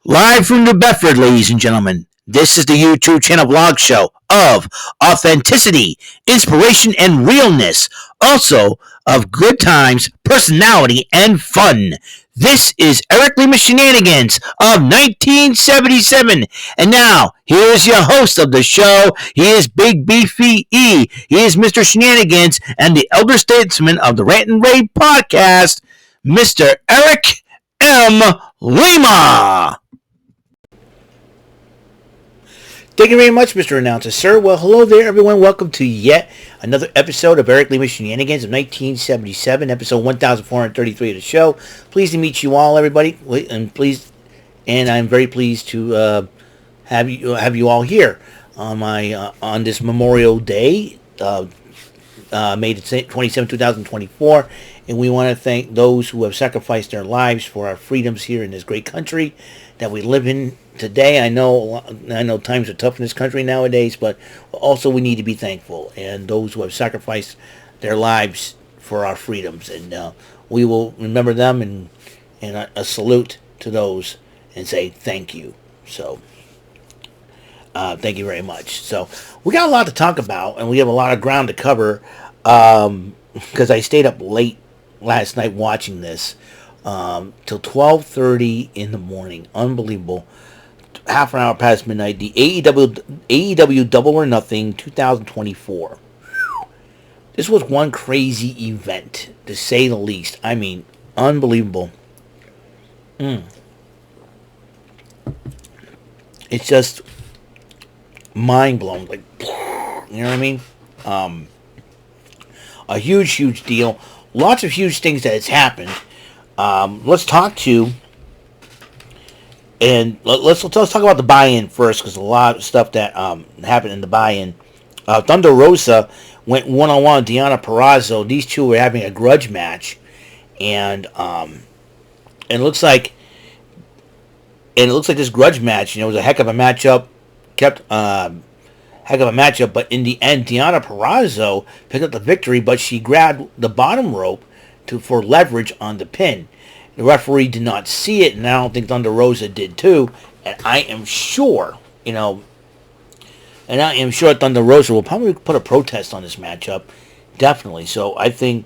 Live from New Bedford, ladies and gentlemen, this is the YouTube channel vlog show of authenticity, inspiration, and realness. Also of good times, personality, and fun. This is Eric Lima Shenanigans of 1977. And now, here's your host of the show. He is Big Beefy E. He is Mr. Shenanigans and the elder statesman of the Rant and Rave podcast, Mr. Eric M. Lima. Thank you very much, Mr. Announcer, sir. Well, hello there, everyone. Welcome to yet another episode of Eric Lima Shenanigans of 1977, episode 1433 of the show. Pleased to meet you all, everybody, and I'm very pleased to have you all here on this Memorial Day, May 27, 2024, and we want to thank those who have sacrificed their lives for our freedoms here in this great country that we live in today. I know times are tough in this country nowadays, but also we need to be thankful, and those who have sacrificed their lives for our freedoms, and we will remember them, and a salute to those and say thank you. So thank you very much. So we got a lot to talk about, and we have a lot of ground to cover, because I stayed up late last night watching this till 12:30 in the morning. Unbelievable. Half an hour past midnight. The AEW Double or Nothing 2024. This was one crazy event, to say the least. I mean, unbelievable. It's just mind-blowing. Like, you know what I mean? A huge deal. Lots of huge things that has happened. Let's talk to, and let's talk about the buy-in first, because a lot of stuff that happened in the buy-in. Thunder Rosa went one-on-one with Deonna Purrazzo. These two were having a grudge match, and it looks like this grudge match, was a heck of a matchup. But in the end, Deonna Purrazzo picked up the victory, but she grabbed the bottom rope for leverage on the pin. The referee did not see it, and I don't think Thunder Rosa did too. And I am sure, Thunder Rosa will probably put a protest on this matchup, definitely. So I think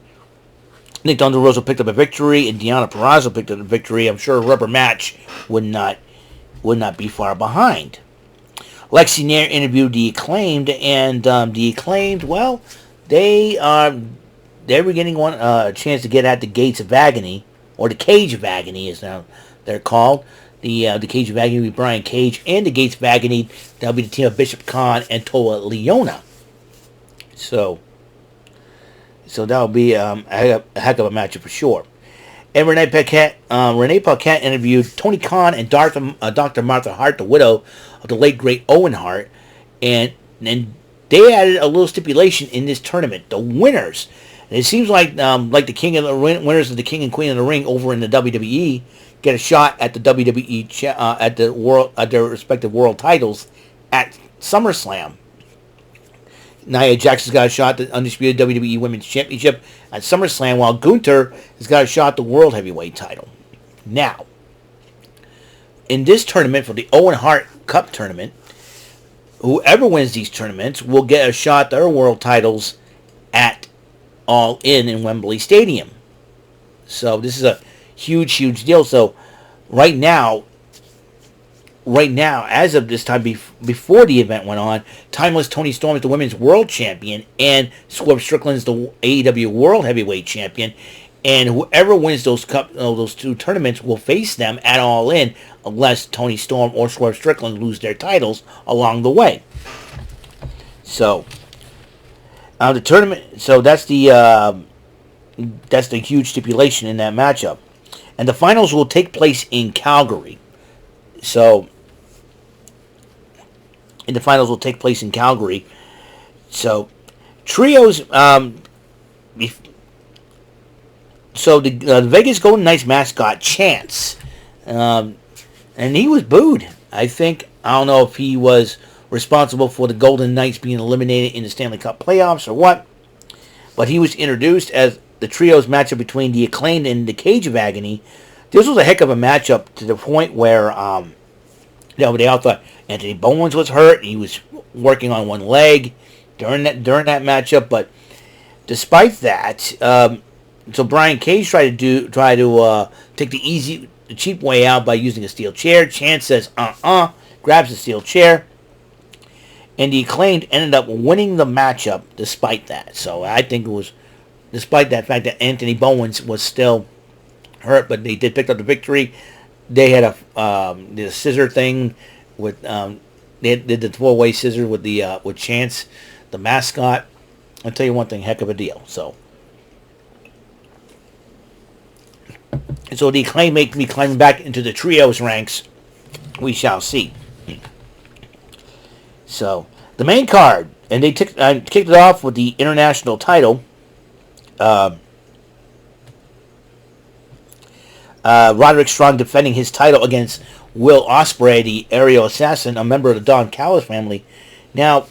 Thunder Rosa picked up a victory, and Deonna Purrazzo picked up a victory. I'm sure a rubber match would not be far behind. Lexi Nair interviewed the Acclaimed, and the Acclaimed, well, they were getting a chance to get at the Gates of Agony, or the Cage of Agony is now they're called. The Cage of Agony will be Brian Cage, and the Gates of Agony, that'll be the team of Bishop Khan and Toa Leona. So that'll be a heck of a matchup for sure. And Renee Paquette interviewed Tony Khan and Dr. Martha Hart, the widow of the late great Owen Hart, and they added a little stipulation in this tournament: the winners. And it seems like winners of the King and Queen of the Ring over in the WWE get a shot at the WWE at their respective world titles at SummerSlam. Nia Jax's got a shot at the undisputed WWE Women's Championship at SummerSlam, while Gunther has got a shot at the World Heavyweight title. Now, in this tournament, for the Owen Hart Cup tournament, whoever wins these tournaments will get a shot at their world titles at All In Wembley Stadium. So this is a huge deal. So right now, as of this time before the event went on, Timeless Toni Storm is the Women's World Champion, and Swerve Strickland is the AEW World Heavyweight Champion. And whoever wins those two tournaments will face them at All In, unless Toni Storm or Swerve Strickland lose their titles along the way. So the tournament. So that's the huge stipulation in that matchup, and the finals will take place in Calgary. So trios. So the Vegas Golden Knights mascot Chance, and he was booed. I don't know if he was responsible for the Golden Knights being eliminated in the Stanley Cup playoffs or what, but he was introduced as the trios matchup between the Acclaimed and the Cage of Agony. This was a heck of a matchup, to the point where They all thought Anthony Bowens was hurt. He was working on one leg during that matchup. But despite that, so Brian Cage tried to take the cheap way out by using a steel chair. Chance says grabs the steel chair, and the Acclaimed ended up winning the matchup despite that. So I think it was despite that fact that Anthony Bowens was still hurt, but they did pick up the victory. They had a scissor thing with they did the 4-way scissor with Chance, the mascot. I'll tell you one thing, heck of a deal. So the Acclaim make me climbing back into the trios ranks. We shall see. So the main card, and they kicked it off with the international title. Roderick Strong defending his title against Will Ospreay, the aerial assassin, a member of the Don Callis family. Now,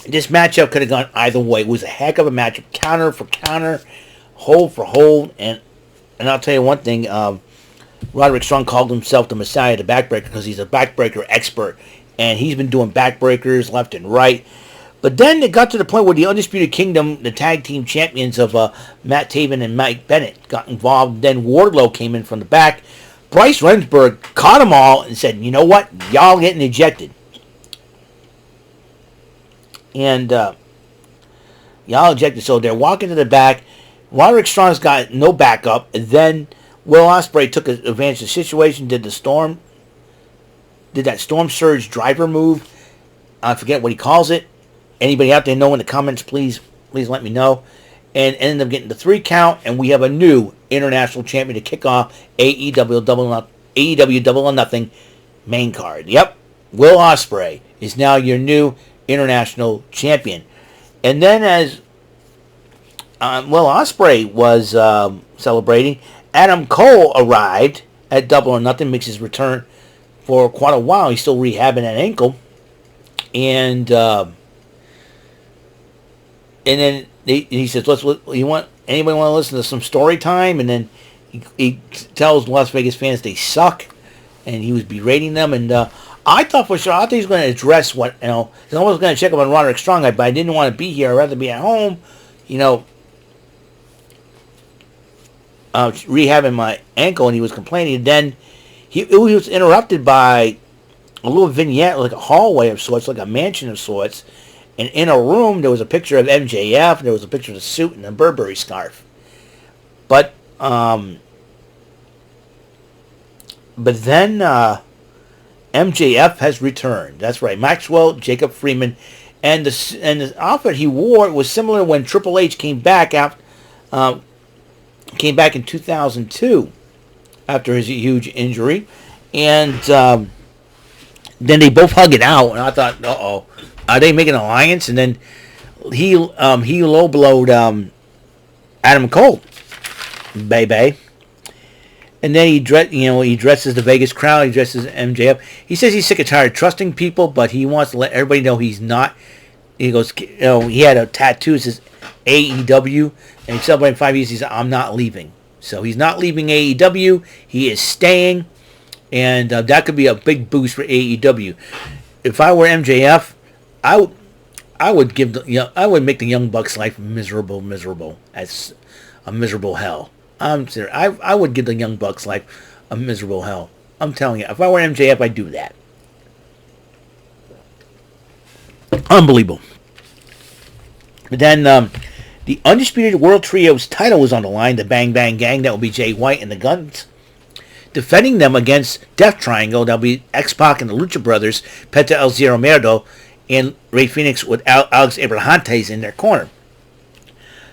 this matchup could have gone either way. It was a heck of a matchup, counter for counter, hold for hold, and I'll tell you one thing. Roderick Strong called himself the Messiah, the backbreaker, because he's a backbreaker expert, and he's been doing backbreakers left and right. But then it got to the point where the Undisputed Kingdom, the tag team champions of Matt Taven and Mike Bennett, got involved. Then Wardlow came in from the back. Bryce Remsburg caught them all and said, you know what? Y'all getting ejected. And y'all ejected. So they're walking to the back. Roderick Strong's got no backup. And then Will Ospreay took advantage of the situation, did that Storm Surge driver move. I forget what he calls it. Anybody out there know in the comments, please let me know. And ended up getting the 3 count, and we have a new international champion to kick off AEW Double or Nothing main card. Yep, Will Ospreay is now your new international champion. And then as Will Ospreay was celebrating, Adam Cole arrived at Double or Nothing, makes his return for quite a while. He's still rehabbing that ankle. And then he says, anybody want to listen to some story time? And then he tells Las Vegas fans they suck, and he was berating them. And I thought he was going to address what, I was going to check up on Roderick Strong, but I didn't want to be here. I'd rather be at home, rehabbing my ankle, and he was complaining. And then he was interrupted by a little vignette, like a hallway of sorts, like a mansion of sorts. And in a room, there was a picture of MJF, there was a picture of the suit and the Burberry scarf. But then MJF has returned. That's right, Maxwell Jacob Freeman, and the outfit he wore was similar when Triple H came back in 2002 after his huge injury, and then they both hug it out, and I thought, uh-oh. Are they making an alliance? And then he low blowed Adam Cole, baby. And then he dresses the Vegas crowd. He dresses MJF. He says he's sick and tired of trusting people, but he wants to let everybody know he's not. He goes, he had a tattoo that says AEW, and he's celebrating 5 years. He said, I'm not leaving. So he's not leaving AEW. He is staying, and that could be a big boost for AEW. If I were MJF, I would make the Young Bucks' life miserable as a miserable hell. I'm serious. I would give the Young Bucks' life a miserable hell. I'm telling you, if I were MJF, I'd do that. Unbelievable. But then the Undisputed World Trios title was on the line. The Bang Bang Gang, that will be Jay White and the Guns. Defending them against Death Triangle, that will be X-Pac and the Lucha Brothers, Penta El Zero Miedo, and Rey Fenix with Alex Abrahantes in their corner.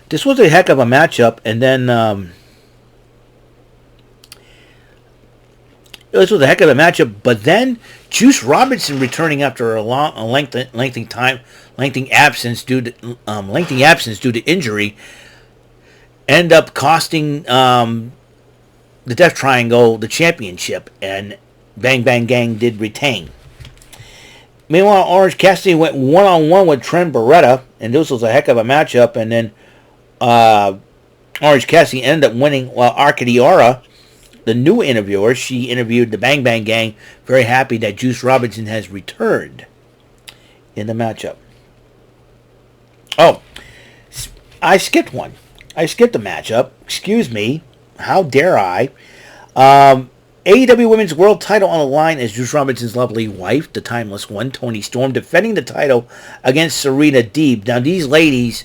This was a heck of a matchup, and then but then Juice Robinson returning after a lengthy absence due to injury, end up costing the Death Triangle the championship, and Bang Bang Gang did retain. Meanwhile, Orange Cassidy went one-on-one with Trent Beretta, and this was a heck of a matchup. And then Orange Cassidy ended up winning, while Arcadiora the new interviewer. She interviewed the Bang Bang Gang. Very happy that Juice Robinson has returned in the matchup. Oh, I skipped one. I skipped the matchup. Excuse me. How dare I? AEW Women's World Title on the line as Juice Robinson's lovely wife, the Timeless One, Toni Storm, defending the title against Serena Deeb. Now, these ladies,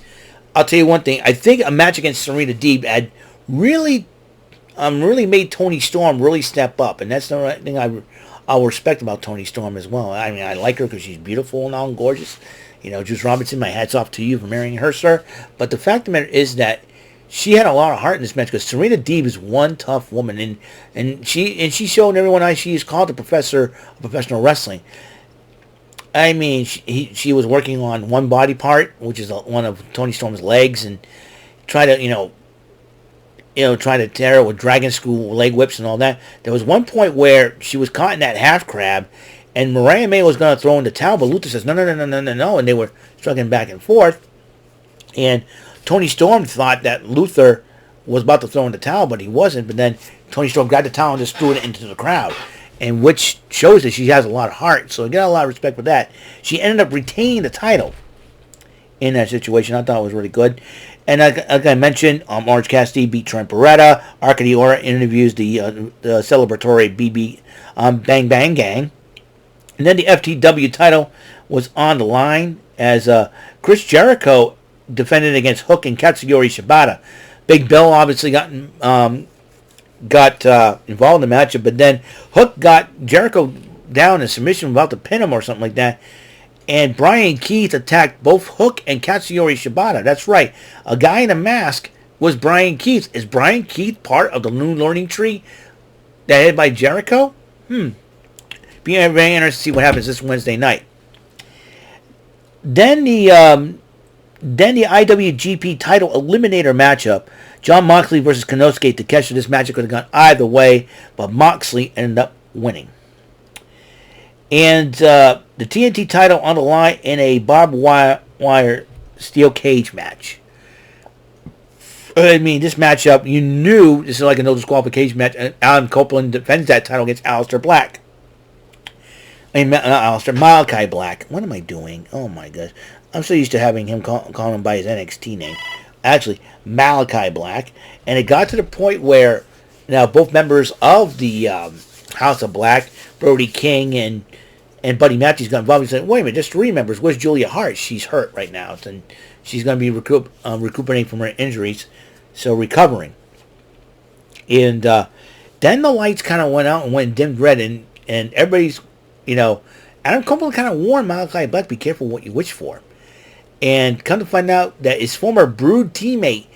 I'll tell you one thing. I think a match against Serena Deeb had really made Toni Storm really step up, and that's the right thing I'll respect about Toni Storm as well. I mean, I like her because she's beautiful and all and gorgeous. You know, Juice Robinson, my hat's off to you for marrying her, sir. But the fact of the matter is that she had a lot of heart in this match because Serena Deeb is one tough woman, and she showed everyone how she is called the professor of professional wrestling. I mean, she was working on one body part, which is one of Toni Storm's legs, and try to try to tear her with dragon screw leg whips and all that. There was one point where she was caught in that half crab, and Mariah May was going to throw in the towel, but Luther says no, and they were struggling back and forth, and Toni Storm thought that Luther was about to throw in the towel, but he wasn't. But then Toni Storm grabbed the towel and just threw it into the crowd, and which shows that she has a lot of heart. So I got a lot of respect for that. She ended up retaining the title in that situation. I thought it was really good. And like I mentioned, Orange Cassidy beat Trent Beretta. Arcady Ora interviews the celebratory BB Bang Bang Gang. And then the FTW title was on the line as Chris Jericho defended against Hook and Katsuyori Shibata. Big Bill obviously got involved in the matchup, but then Hook got Jericho down in submission, about to pin him or something like that. And Brian Keith attacked both Hook and Katsuyori Shibata. That's right. A guy in a mask was Brian Keith. Is Brian Keith part of the new learning tree that headed by Jericho? Be very interested to see what happens this Wednesday night. Then the IWGP title eliminator matchup. Jon Moxley versus Konosuke Takeshita. This matchup could have gone either way, but Moxley ended up winning. And the TNT title on the line in a barbed wire steel cage match. I mean, this matchup, you knew this is like a no disqualification match. And Adam Copeland defends that title against Aleister Black. I mean, not Aleister, Malachi Black. What am I doing? Oh my gosh. I'm so used to having him calling him by his NXT name. Actually, Malachi Black. And it got to the point where now both members of the House of Black, Brody King and Buddy Matthews, got involved. He said, wait a minute, there's three members. Where's Julia Hart? She's hurt right now. And she's going to be recuperating from her injuries. So recovering. And then the lights kind of went out and went dimmed red. And everybody's, Adam Copeland kind of warned Malachi Black, be careful what you wish for. And come to find out that his former Brood teammate,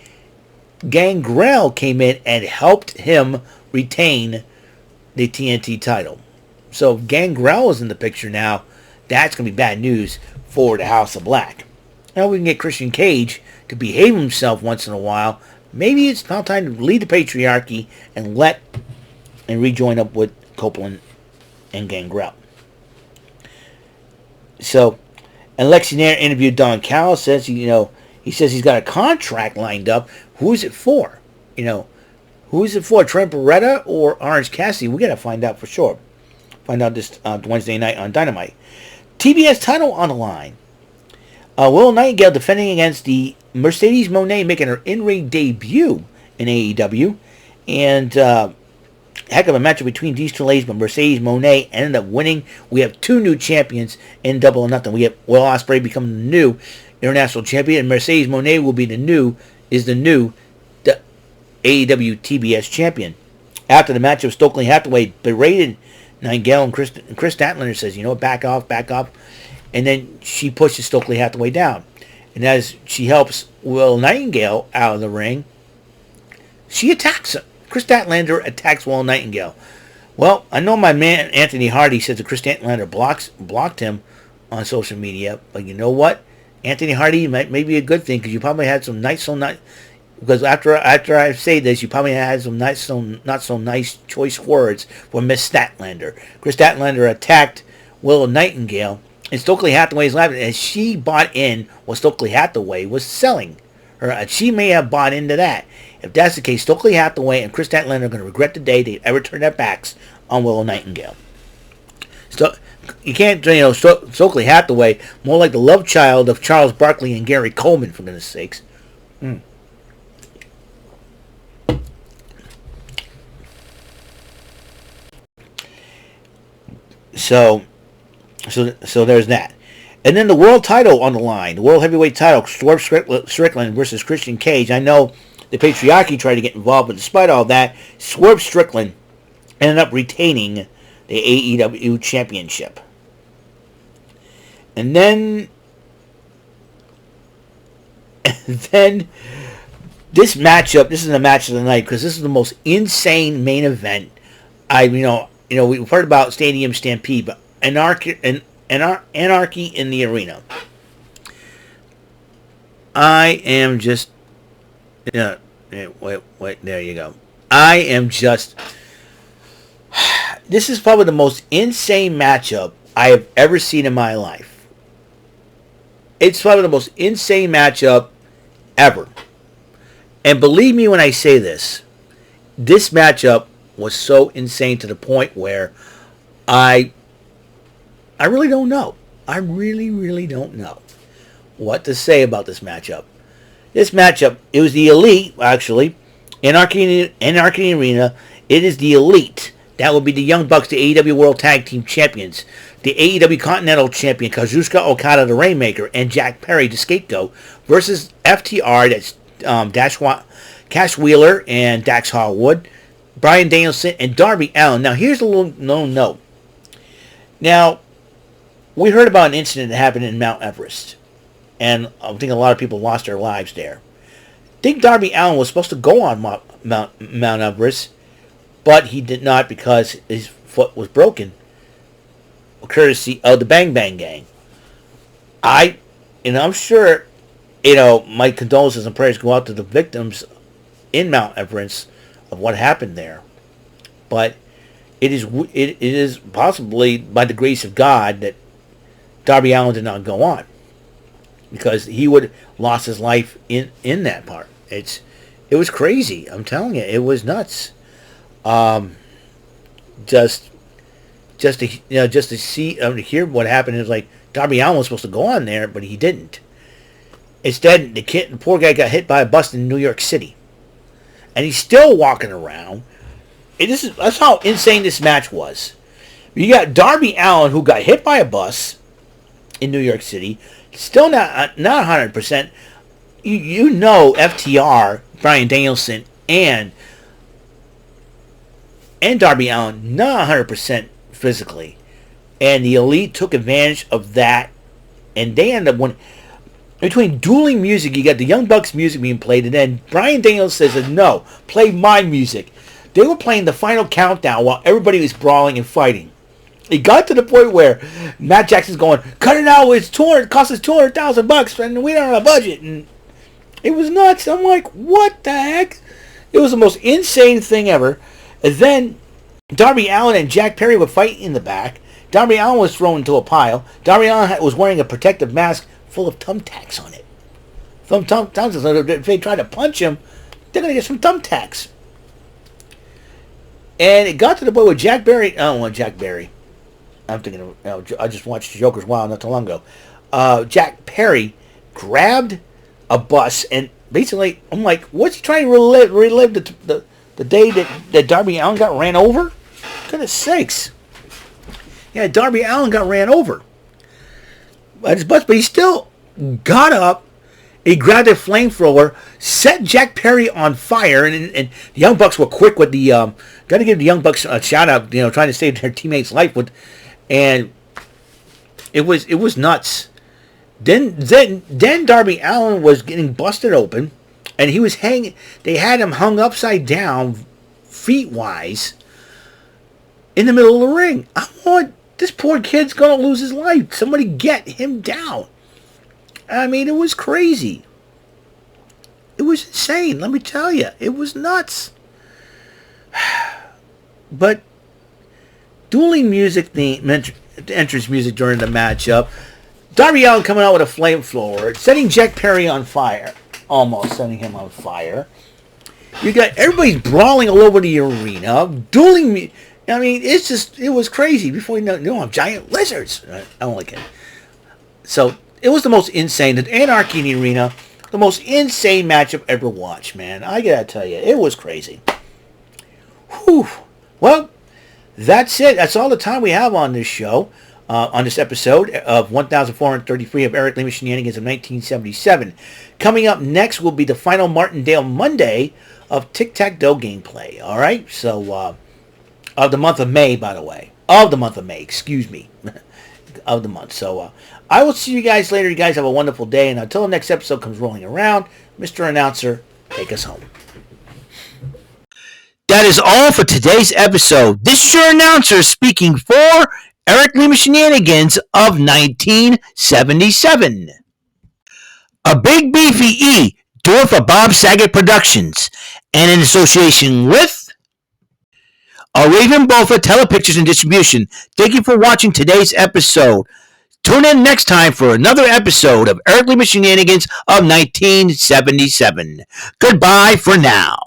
Gangrel, came in and helped him retain the TNT title. So if Gangrel is in the picture now, that's going to be bad news for the House of Black. Now we can get Christian Cage to behave himself once in a while. Maybe it's now time to leave the patriarchy and rejoin up with Copeland and Gangrel. So, and Lexi Nair interviewed Don Callis, says, he says he's got a contract lined up. Who is it for? Who is it for? Trent Beretta or Orange Cassidy? We got to find out for sure. Find out this Wednesday night on Dynamite. TBS title on the line. Willow Nightingale defending against the Mercedes Moné, making her in-ring debut in AEW. And heck of a matchup between these two ladies, but Mercedes Moné ended up winning. We have two new champions in Double or Nothing. We have Will Ospreay becoming the new international champion, and Mercedes Moné will be the new AEW TBS champion. After the matchup, Stokely Hathaway berated Nightingale, and Chris Statlander says, back off. And then she pushes Stokely Hathaway down. And as she helps Will Nightingale out of the ring, she attacks him. Chris Statlander attacks Will Nightingale. Well, I know my man Anthony Hardy says that Chris Statlander blocked him on social media, but you know what? Anthony Hardy may be a good thing, because you probably had some because after I say this, you probably had some not so nice choice words for Miss Statlander. Chris Statlander attacked Will Nightingale, and Stokely Hathaway's laughing as she bought in what Stokely Hathaway was selling her. She may have bought into that. If that's the case, Stokely Hathaway and Chris Statlander are going to regret the day they ever turned their backs on Willow Nightingale. You can't, Stokely Hathaway, more like the love child of Charles Barkley and Gary Coleman, for goodness sakes. So there's that. And then the world title on the line, the world heavyweight title, Swerve Strickland versus Christian Cage. I know the Patriarchy tried to get involved, but despite all that, Swerve Strickland ended up retaining the AEW championship. And then this matchup, this is the match of the night because this is the most insane main event. We've heard about Stadium Stampede, but anarchy in the arena. I am just, wait, there you go. I am just, this is probably the most insane matchup I have ever seen in my life. It's probably the most insane matchup ever. And believe me when I say this matchup was so insane to the point where I really don't know. I really, really don't know what to say about this matchup. This matchup, it was the Elite, actually. Anarchy Arena. It is the Elite. That would be the Young Bucks, the AEW World Tag Team Champions. The AEW Continental Champion, Kazuchika Okada, the Rainmaker, and Jack Perry, the Scapegoat, versus FTR, that's Cash Wheeler and Dax Harwood, Bryan Danielson, and Darby Allin. Now, here's a little known note. Now, we heard about an incident that happened in Mount Everest, and I think a lot of people lost their lives there. I think Darby Allin was supposed to go on Mount Everest, but he did not because his foot was broken, courtesy of the Bang Bang Gang. I'm sure, my condolences and prayers go out to the victims in Mount Everest of what happened there. But it is possibly by the grace of God that Darby Allin did not go on, because he would have lost his life in that part. It was crazy. I'm telling you, it was nuts. Just to see, to hear what happened, is like Darby Allin was supposed to go on there, but he didn't. Instead, the poor guy got hit by a bus in New York City, and he's still walking around. That's how insane this match was. You got Darby Allin, who got hit by a bus in New York City, still not 100%. You know FTR, Bryan Danielson, and Darby Allin not 100% physically, and the Elite took advantage of that, and they ended up between dueling music. You got the Young Bucks music being played, and then Bryan Danielson says, "No, play my music." They were playing the final countdown while everybody was brawling and fighting. It got to the point where Matt Jackson's going, "Cut it out! It cost us $200,000, and we don't have a budget." And it was nuts. I'm like, what the heck? It was the most insane thing ever. And then Darby Allin and Jack Perry were fighting in the back. Darby Allin was thrown into a pile. Darby Allin was wearing a protective mask full of thumbtacks on it. Thumbtacks. So if they try to punch him, they're going to get some thumbtacks. And it got to the point where Jack Perry... I don't want Jack Perry. I'm thinking of... I just watched Joker's Wild not too long ago. Jack Perry grabbed a bus, and basically, I'm like, what's he trying to relive the day that Darby Allin got ran over? Goodness sakes. Yeah, Darby Allin got ran over by his bus, but he still got up. He grabbed a flamethrower, set Jack Perry on fire, and the Young Bucks were quick with the... got to give the Young Bucks a shout out, trying to save their teammate's life and it was nuts. Then Darby Allin was getting busted open, and he was hanging. They had him hung upside down, feet wise, in the middle of the ring. This poor kid's gonna lose his life. Somebody get him down. I mean, it was crazy. It was insane. Let me tell you, it was nuts. But dueling music, the entrance music during the matchup. Darby Allin coming out with a flamethrower, setting Jack Perry on fire. Almost setting him on fire. You got everybody's brawling all over the arena, dueling me. I mean, it was crazy. Before you know, I'm giant lizards. I don't like it. So it was the most insane, the Anarchy in the arena, the most insane match I've ever watched, man. I gotta tell you, it was crazy. Whew. Well, that's it. That's all the time we have on this show, on this episode of 1433 of Eric Lima Shenanigans of 1977. Coming up next will be the final Martindale Monday of Tic-Tac-Toe gameplay. All right? So, of the month of May, by the way. Of the month of May, excuse me. Of the month. So, I will see you guys later. You guys have a wonderful day. And until the next episode comes rolling around, Mr. Announcer, take us home. That is all for today's episode. This is your announcer speaking for Eric Lima Shenanigans of 1977. A Big Beefy E, do it for Bob Saget Productions, and in association with A Raven Bofa Telepictures and Distribution. Thank you for watching today's episode. Tune in next time for another episode of Eric Lima Shenanigans of 1977. Goodbye for now.